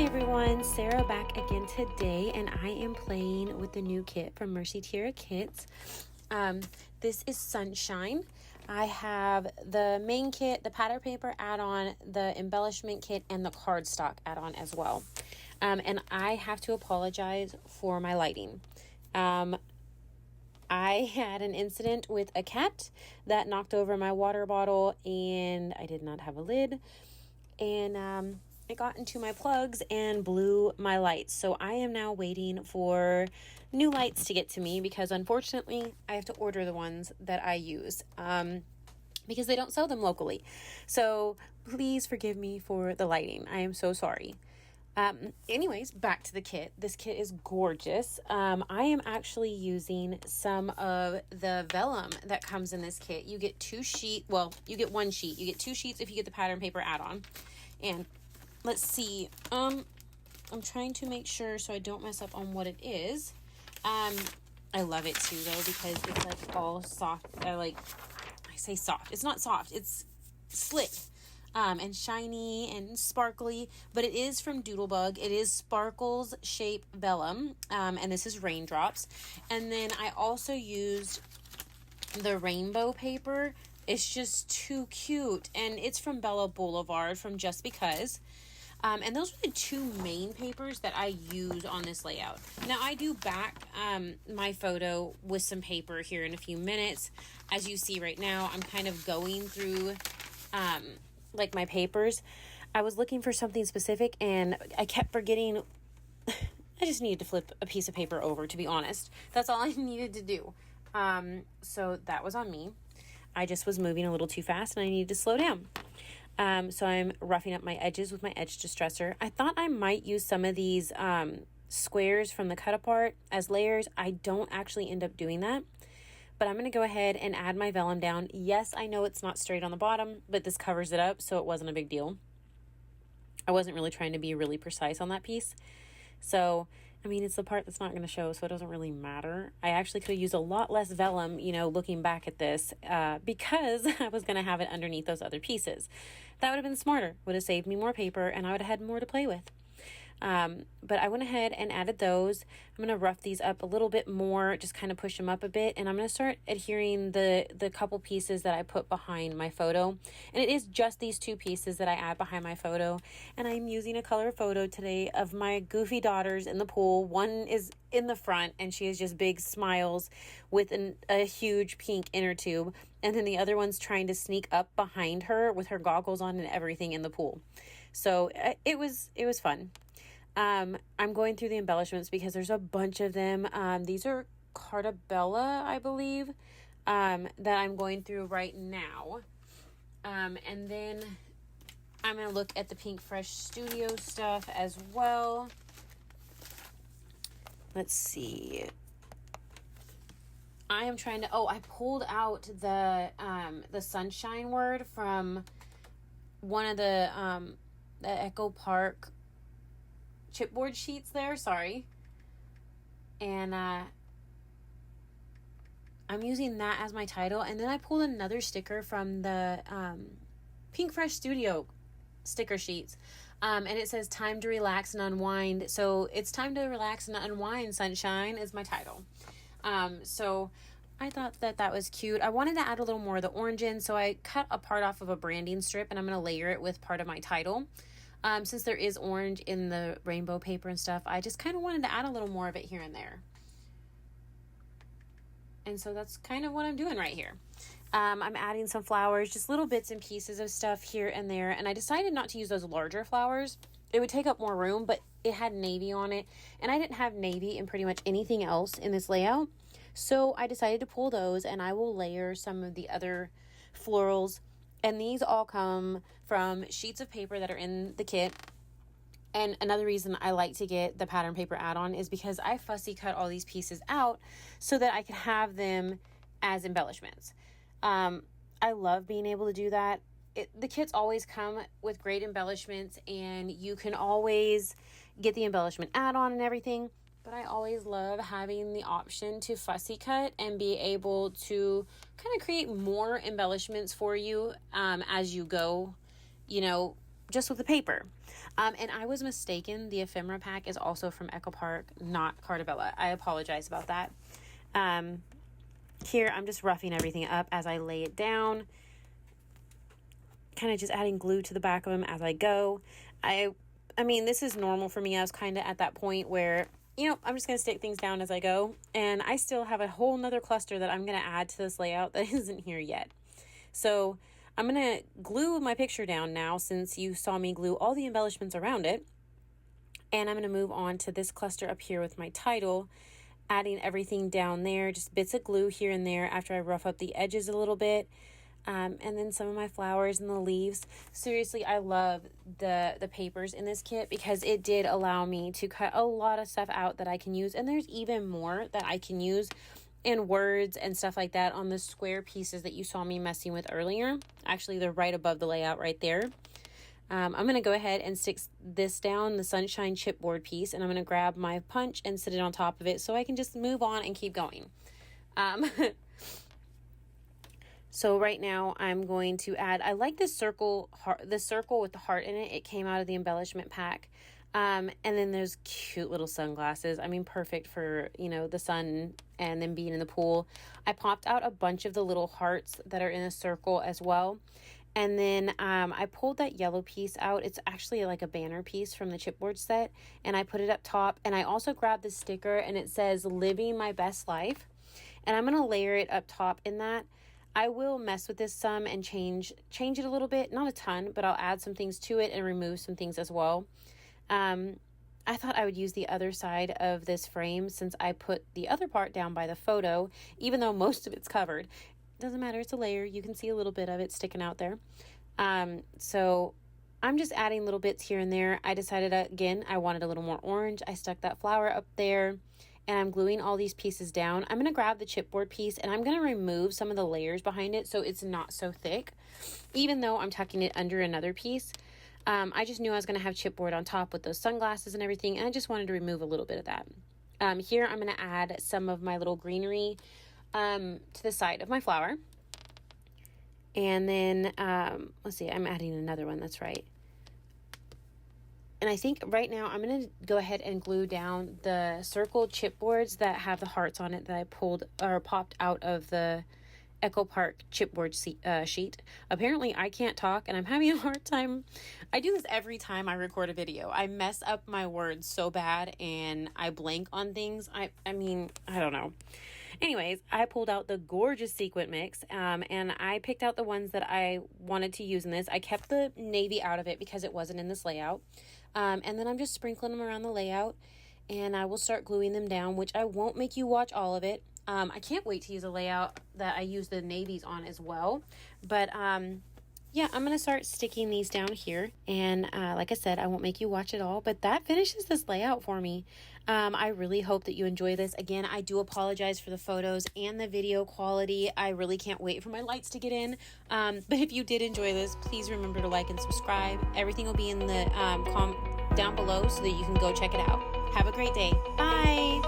everyone, Sarah back again today, and I am playing with the new kit from Tiara Kits. This is Sunshine. I have the main kit, the pattern paper add-on, the embellishment kit, and the cardstock add-on as well. And I have to apologize for my lighting. I had an incident with a cat that knocked over my water bottle, and I did not have a lid, and it got into my plugs and blew my lights. So I am now waiting for new lights to get to me because unfortunately I have to order the ones that I use because they don't sell them locally. So please forgive me for the lighting. I am so sorry. Anyways, back to the kit. This kit is gorgeous. I am actually using some of the vellum that comes in this kit. You get two sheets. Well, you get one sheet. You get two sheets if you get the pattern paper add-on. And let's see. I'm trying to make sure so I don't mess up on what it is. I love it too though because it's like all soft. I say soft. It's not soft. It's slick. And shiny and sparkly, but it is from Doodlebug. It is Sparkles Shape Vellum, and this is Raindrops. And then I also used the rainbow paper. It's just too cute, and it's from Bella Boulevard from Just Because. And those are the two main papers that I use on this layout. Now, I do back my photo with some paper here in a few minutes. As you see right now, I'm kind of going through like my papers. I was looking for something specific and I kept forgetting. I just needed to flip a piece of paper over, to be honest. That's all I needed to do. So that was on me. I just was moving a little too fast and I needed to slow down. So I'm roughing up my edges with my edge distresser. I thought I might use some of these squares from the cut apart as layers. I don't actually end up doing that. But I'm going to go ahead and add my vellum down. Yes, I know it's not straight on the bottom, but this covers it up, so it wasn't a big deal. I wasn't really trying to be really precise on that piece. So, I mean, it's the part that's not going to show, so it doesn't really matter. I actually could have used a lot less vellum, looking back at this, because I was going to have it underneath those other pieces. That would have been smarter, would have saved me more paper, and I would have had more to play with. But I went ahead and added those. I'm going to rough these up a little bit more, just kind of push them up a bit. And I'm going to start adhering the couple pieces that I put behind my photo. And it is just these two pieces that I add behind my photo. And I'm using a color photo today of my goofy daughters in the pool. One is in the front and she has just big smiles with a huge pink inner tube. And then the other one's trying to sneak up behind her with her goggles on and everything in the pool. So it was fun. I'm going through the embellishments because there's a bunch of them. These are Cartabella, I believe, that I'm going through right now. And then I'm going to look at the Pink Fresh Studio stuff as well. Let's see. I am trying to, I pulled out the sunshine word from one of the Echo Park chipboard sheets there, sorry. And I'm using that as my title. And then I pulled another sticker from the Pink Fresh Studio sticker sheets. And it says time to relax and unwind. So it's time to relax and unwind, sunshine is my title. So I thought that was cute. I wanted to add a little more of the orange in, so I cut a part off of a branding strip and I'm going to layer it with part of my title. Since there is orange in the rainbow paper and stuff, I just kind of wanted to add a little more of it here and there. And so that's kind of what I'm doing right here. I'm adding some flowers, just little bits and pieces of stuff here and there. And I decided not to use those larger flowers. It would take up more room, but it had navy on it. And I didn't have navy in pretty much anything else in this layout. So I decided to pull those and I will layer some of the other florals. And these all come from sheets of paper that are in the kit. And another reason I like to get the pattern paper add-on is because I fussy cut all these pieces out so that I can have them as embellishments. I love being able to do that. The kits always come with great embellishments and you can always get the embellishment add-on and everything. But I always love having the option to fussy cut and be able to kind of create more embellishments for you as you go, just with the paper. And I was mistaken. The ephemera pack is also from Echo Park, not Cartabella. I apologize about that. Here, I'm just roughing everything up as I lay it down. Kind of just adding glue to the back of them as I go. I mean, this is normal for me. I was kind of at that point where, I'm just going to stick things down as I go. And I still have a whole nother cluster that I'm going to add to this layout that isn't here yet. So I'm going to glue my picture down now, since you saw me glue all the embellishments around it. And I'm going to move on to this cluster up here with my title, adding everything down there, just bits of glue here and there after I rough up the edges a little bit. And then some of my flowers and the leaves. Seriously, I love the papers in this kit because it did allow me to cut a lot of stuff out that I can use. And there's even more that I can use in words and stuff like that on the square pieces that you saw me messing with earlier. Actually, they're right above the layout right there. I'm going to go ahead and stick this down, the Sunshine chipboard piece, and I'm going to grab my punch and sit it on top of it so I can just move on and keep going. So right now I'm going to add, I like this circle with the heart in it. It came out of the embellishment pack. And then there's cute little sunglasses. I mean, perfect for, the sun and then being in the pool. I popped out a bunch of the little hearts that are in a circle as well. And then I pulled that yellow piece out. It's actually like a banner piece from the chipboard set. And I put it up top. And I also grabbed the sticker and it says, "Living My Best Life." And I'm going to layer it up top in that. I will mess with this some and change it a little bit. Not a ton, but I'll add some things to it and remove some things as well. I thought I would use the other side of this frame since I put the other part down by the photo, even though most of it's covered. Doesn't matter, it's a layer. You can see a little bit of it sticking out there. So I'm just adding little bits here and there. I decided, again, I wanted a little more orange. I stuck that flower up there. And I'm gluing all these pieces down. I'm going to grab the chipboard piece and I'm going to remove some of the layers behind it so it's not so thick, even though I'm tucking it under another piece. I just knew I was going to have chipboard on top with those sunglasses and everything, and I just wanted to remove a little bit of that. Here I'm going to add some of my little greenery to the side of my flower. And then, let's see, I'm adding another one, that's right. And I think right now I'm going to go ahead and glue down the circle chipboards that have the hearts on it that I pulled or popped out of the Echo Park chipboard sheet. Apparently I can't talk and I'm having a hard time. I do this every time I record a video. I mess up my words so bad and I blank on things. I mean, I don't know. Anyways, I pulled out the gorgeous sequin mix and I picked out the ones that I wanted to use in this. I kept the navy out of it because it wasn't in this layout. And then I'm just sprinkling them around the layout and I will start gluing them down, which I won't make you watch all of it. I can't wait to use a layout that I use the navies on as well. But yeah, I'm going to start sticking these down here. And like I said, I won't make you watch it all, but that finishes this layout for me. I really hope that you enjoy this. Again, I do apologize for the photos and the video quality. I really can't wait for my lights to get in. But if you did enjoy this, please remember to like and subscribe. Everything will be in the down below so that you can go check it out. Have a great day. Bye.